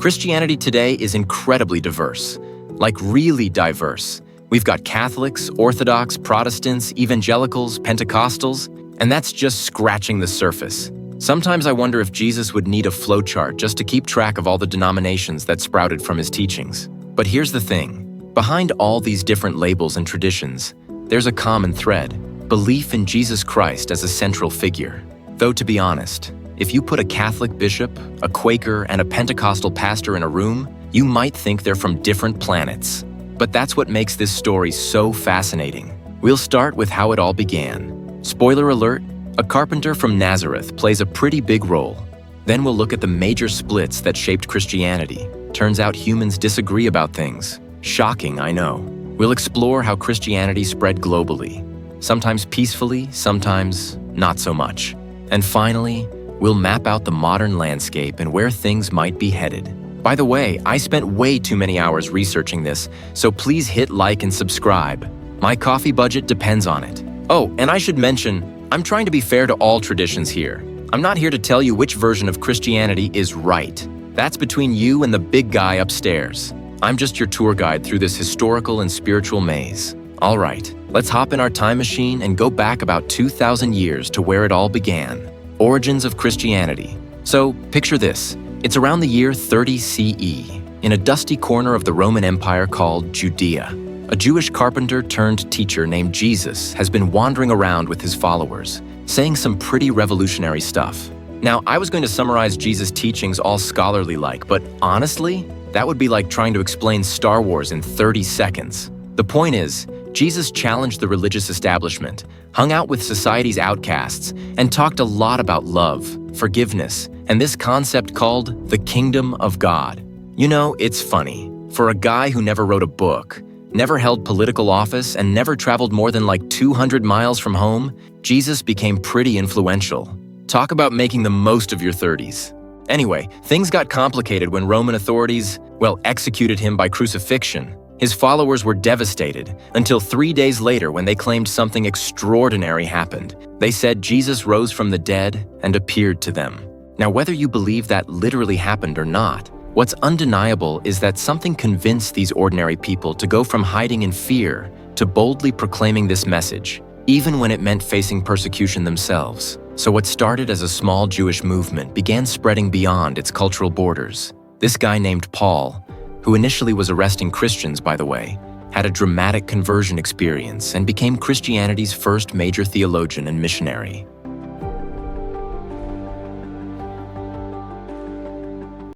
Christianity today is incredibly diverse, like really diverse. We've got Catholics, Orthodox, Protestants, evangelicals, Pentecostals, and that's just scratching the surface. Sometimes I wonder if Jesus would need a flowchart just to keep track of all the denominations that sprouted from his teachings. But here's the thing. Behind all these different labels and traditions, there's a common thread: belief in Jesus Christ as a central figure. Though to be honest, if you put a Catholic bishop, a Quaker, and a Pentecostal pastor in a room, you might think they're from different planets. But that's what makes this story so fascinating. We'll start with how it all began. Spoiler alert, a carpenter from Nazareth plays a pretty big role. Then we'll look at the major splits that shaped Christianity. Turns out humans disagree about things. Shocking, I know. We'll explore how Christianity spread globally, sometimes peacefully, sometimes not so much. And finally, we'll map out the modern landscape and where things might be headed. By the way, I spent way too many hours researching this, so please hit like and subscribe. My coffee budget depends on it. Oh, and I should mention, I'm trying to be fair to all traditions here. I'm not here to tell you which version of Christianity is right. That's between you and the big guy upstairs. I'm just your tour guide through this historical and spiritual maze. All right, let's hop in our time machine and go back about 2,000 years to where it all began. Origins of Christianity. So, picture this. It's around the year 30 CE, in a dusty corner of the Roman Empire called Judea. A Jewish carpenter turned teacher named Jesus has been wandering around with his followers, saying some pretty revolutionary stuff. Now, I was going to summarize Jesus' teachings all scholarly-like, but honestly, that would be like trying to explain Star Wars in 30 seconds. The point is, Jesus challenged the religious establishment, hung out with society's outcasts, and talked a lot about love, forgiveness, and this concept called the kingdom of God. You know, it's funny. For a guy who never wrote a book, never held political office, and never traveled more than like 200 miles from home, Jesus became pretty influential. Talk about making the most of your 30s. Anyway, things got complicated when Roman authorities, executed him by crucifixion. His followers were devastated until 3 days later when they claimed something extraordinary happened. They said Jesus rose from the dead and appeared to them. Now, whether you believe that literally happened or not, what's undeniable is that something convinced these ordinary people to go from hiding in fear to boldly proclaiming this message, even when it meant facing persecution themselves. So what started as a small Jewish movement began spreading beyond its cultural borders. This guy named Paul, who initially was arresting Christians, by the way, had a dramatic conversion experience and became Christianity's first major theologian and missionary.